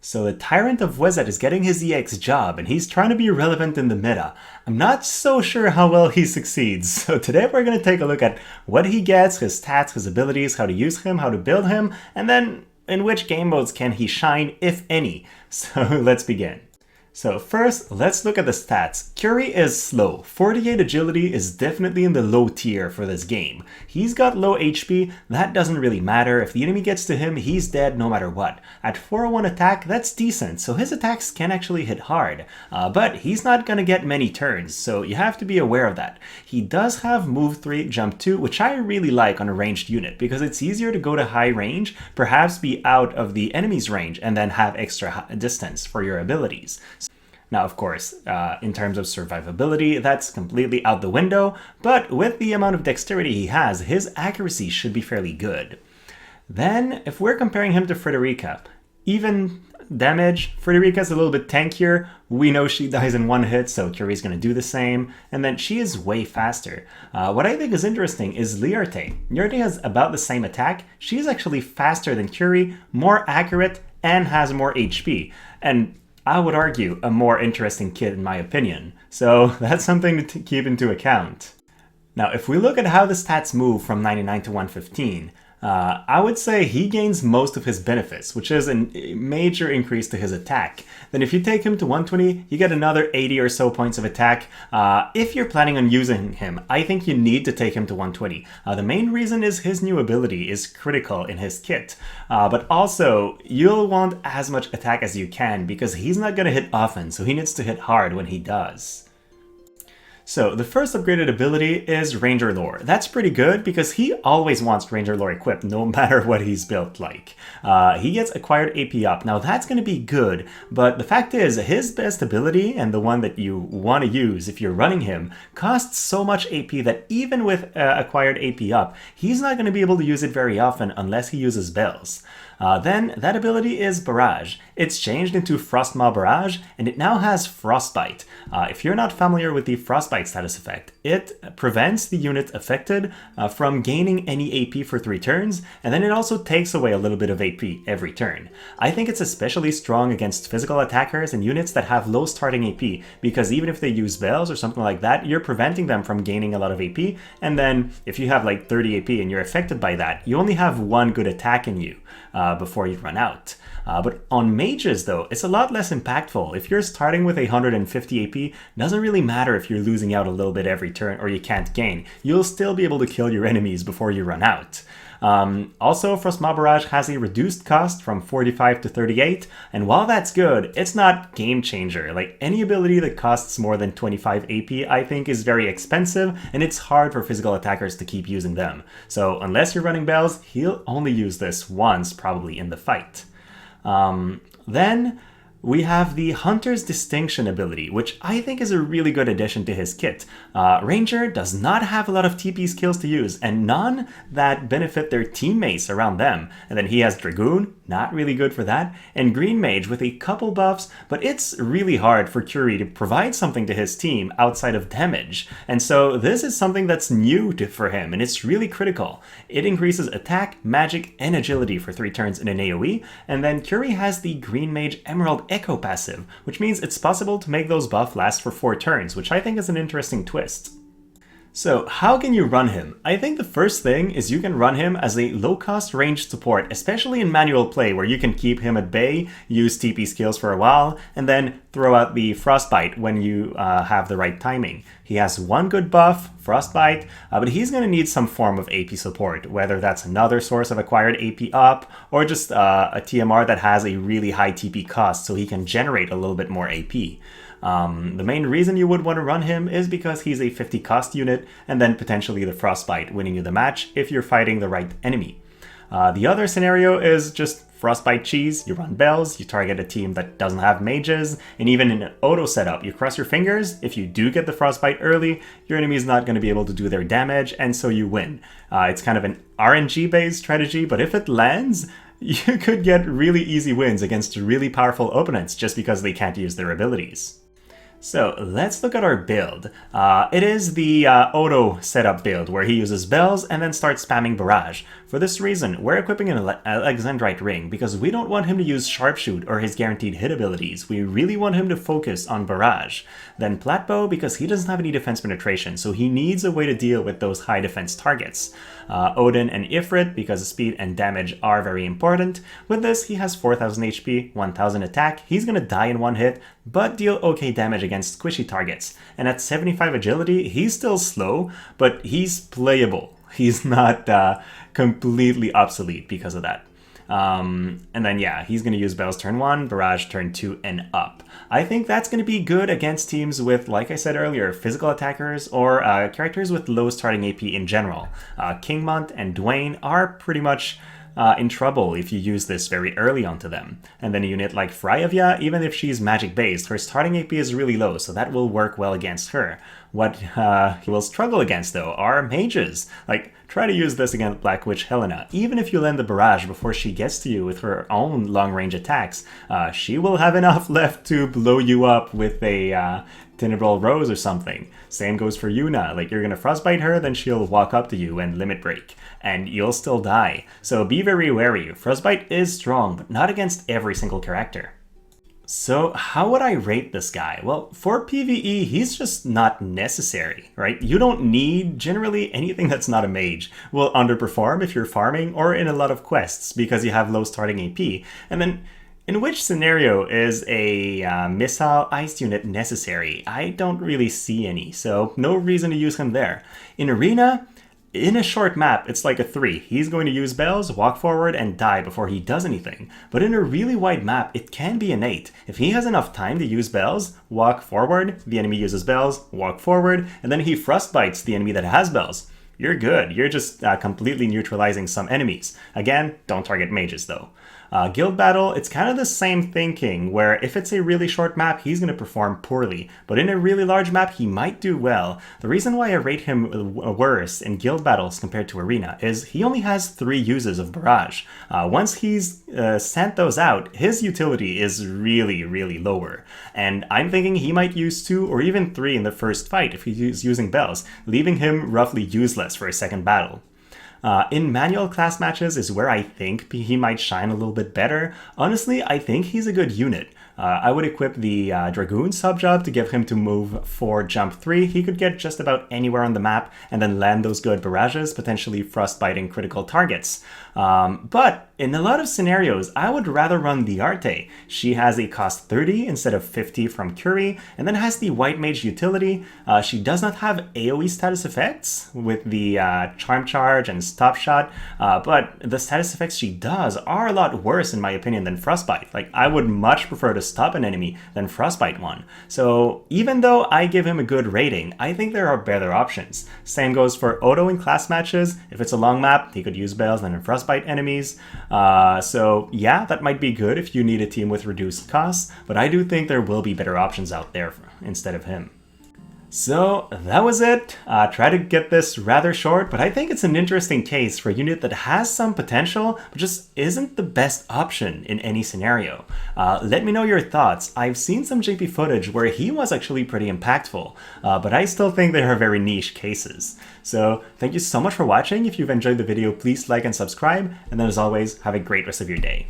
So the Tyrant of Wizard is getting his EX job, and he's trying to be relevant in the meta. I'm not so sure how well he succeeds, so today we're going to take a look at what he gets, his stats, his abilities, how to use him, how to build him, and then in which game modes can he shine, if any. So let's begin. So first, let's look at the stats. Khury is slow. 48 agility is definitely in the low tier for this game. He's got low HP, that doesn't really matter. If the enemy gets to him, he's dead no matter what. At 401 attack, that's decent, so his attacks can actually hit hard. But he's not gonna get many turns, so you have to be aware of that. He does have move 3, jump 2, which I really like on a ranged unit, because it's easier to go to high range, perhaps be out of the enemy's range, and then have extra distance for your abilities. Now, of course, in terms of survivability, that's completely out the window, but with the amount of dexterity he has, his accuracy should be fairly good. Then, if we're comparing him to Frederica, even damage, Frederica's a little bit tankier. We know she dies in one hit, so Khury's going to do the same, and then she is way faster. What I think is interesting is Liarte. Liarte has about the same attack. She's actually faster than Khury, more accurate, and has more HP. And I would argue a more interesting kit in my opinion, so that's something to keep into account. Now, if we look at how the stats move from 99 to 115, I would say he gains most of his benefits, which is a major increase to his attack. Then if you take him to 120, you get another 80 or so points of attack. If you're planning on using him, I think you need to take him to 120. The main reason is his new ability is critical in his kit, but also you'll want as much attack as you can because he's not going to hit often, so he needs to hit hard when he does. So the first upgraded ability is Ranger Lore. That's pretty good because he always wants Ranger Lore equipped no matter what he's built like. He gets acquired AP up. Now that's going to be good, but the fact is his best ability and the one that you want to use if you're running him costs so much AP that even with acquired AP up, he's not going to be able to use it very often unless he uses bells. Then that ability is Barrage. It's changed into Frostmaw Barrage, and it now has Frostbite. If you're not familiar with the Frostbite status effect, it prevents the unit affected from gaining any AP for 3 turns, and then it also takes away a little bit of AP every turn. I think it's especially strong against physical attackers and units that have low starting AP, because even if they use bells or something like that, you're preventing them from gaining a lot of AP, and then if you have like 30 AP and you're affected by that, you only have 1 good attack in you before you run out. But on mages though, it's a lot less impactful. If you're starting with 150 AP, doesn't really matter if you're losing out a little bit every turn or you can't gain. You'll still be able to kill your enemies before you run out. Also, Frostmaw Barrage has a reduced cost from 45 to 38, and while that's good, it's not game changer. Like any ability that costs more than 25 AP, I think is very expensive, and it's hard for physical attackers to keep using them. So unless you're running bells, he'll only use this once probably in the fight. Then we have the Hunter's Distinction ability, which I think is a really good addition to his kit. Ranger does not have a lot of TP skills to use, and none that benefit their teammates around them. And then he has Dragoon, not really good for that, and Green Mage with a couple buffs, but it's really hard for Khury to provide something to his team outside of damage. And so this is something that's new for him, and it's really critical. It increases attack, magic, and agility for 3 turns in an AOE, and then Khury has the Green Mage Emerald Echo passive, which means it's possible to make those buffs last for 4 turns, which I think is an interesting twist. So how can you run him? I think the first thing is you can run him as a low-cost ranged support, especially in manual play where you can keep him at bay, use TP skills for a while, and then throw out the Frostbite when you have the right timing. He has 1 good buff, Frostbite, but he's going to need some form of AP support, whether that's another source of acquired AP up, or just a TMR that has a really high TP cost so he can generate a little bit more AP. The main reason you would want to run him is because he's a 50 cost unit, and then potentially the Frostbite winning you the match if you're fighting the right enemy. The other scenario is just Frostbite cheese. You run bells, you target a team that doesn't have mages, and even in an auto setup, you cross your fingers. If you do get the Frostbite early, your enemy is not going to be able to do their damage, and so you win. It's kind of an RNG-based strategy, but if it lands, you could get really easy wins against really powerful opponents just because they can't use their abilities. So let's look at our build. It is the auto setup build where he uses bells and then starts spamming barrage. For For this reason, we're equipping an Alexandrite ring because we don't want him to use Sharpshoot or his guaranteed hit abilities. We really want him to focus on Barrage. Then Platbow because he doesn't have any defense penetration, so he needs a way to deal with those high defense targets. Odin and Ifrit because speed and damage are very important. With this, he has 4000 HP, 1000 attack. He's gonna die in one hit, but deal okay damage against squishy targets. And at 75 agility, he's still slow, but he's playable. He's not completely obsolete because of that. And then yeah, he's going to use Bells turn 1, Barrage turn 2 and up. I think that's going to be good against teams with, like I said earlier, physical attackers or characters with low starting AP in general. Kingmont and Dwayne are pretty much in trouble if you use this very early onto them. And then a unit like Fryavia, even if she's magic based, her starting AP is really low, so that will work well against her. What he will struggle against though are mages. Like, try to use this against Black Witch Helena. Even if you land the barrage before she gets to you with her own long range attacks, she will have enough left to blow you up with a Tenebral Rose or something. Same goes for Yuna. Like, you're gonna Frostbite her, then she'll walk up to you and limit break, and you'll still die. So be very wary. Frostbite is strong, but not against every single character. So how would I rate this guy? Well, for PvE, he's just not necessary, right? You don't need generally anything that's not a mage. Will underperform if you're farming or in a lot of quests because you have low starting AP. And then in which scenario is a missile ice unit necessary? I don't really see any, so no reason to use him there. In Arena, in a short map, it's like a 3. He's going to use bells, walk forward, and die before he does anything. But in a really wide map, it can be an 8. If he has enough time to use bells, walk forward, the enemy uses bells, walk forward, and then he frostbites the enemy that has bells. You're good. You're just completely neutralizing some enemies. Again, don't target mages though. Guild Battle, it's kind of the same thinking, where if it's a really short map, he's going to perform poorly, but in a really large map, he might do well. The reason why I rate him worse in Guild Battles compared to Arena is he only has 3 uses of Barrage. Once he's sent those out, his utility is really, really lower, and I'm thinking he might use 2 or even 3 in the first fight if he's using bells, leaving him roughly useless for a second battle. In manual class matches is where I think he might shine a little bit better. Honestly, I think he's a good unit. I would equip the Dragoon sub-job to give him to move 4, jump 3. He could get just about anywhere on the map and then land those good barrages, potentially frostbiting critical targets. But in a lot of scenarios, I would rather run the Arte. She has a cost 30 instead of 50 from Khury, and then has the White Mage utility. She does not have AOE status effects with the Charm Charge and Stop Shot, but the status effects she does are a lot worse in my opinion than Frostbite. Like, I would much prefer to stop an enemy than Frostbite one. So even though I give him a good rating, I think there are better options. Same goes for Odo in class matches. If it's a long map, he could use bells and Frostbite enemies. So yeah, that might be good if you need a team with reduced costs, but I do think there will be better options out there instead of him. So that was it. Try to get this rather short, but I think it's an interesting case for a unit that has some potential, but just isn't the best option in any scenario. Let me know your thoughts. I've seen some JP footage where he was actually pretty impactful, but I still think they are very niche cases. So thank you so much for watching. If you've enjoyed the video, please like and subscribe, and then as always, have a great rest of your day.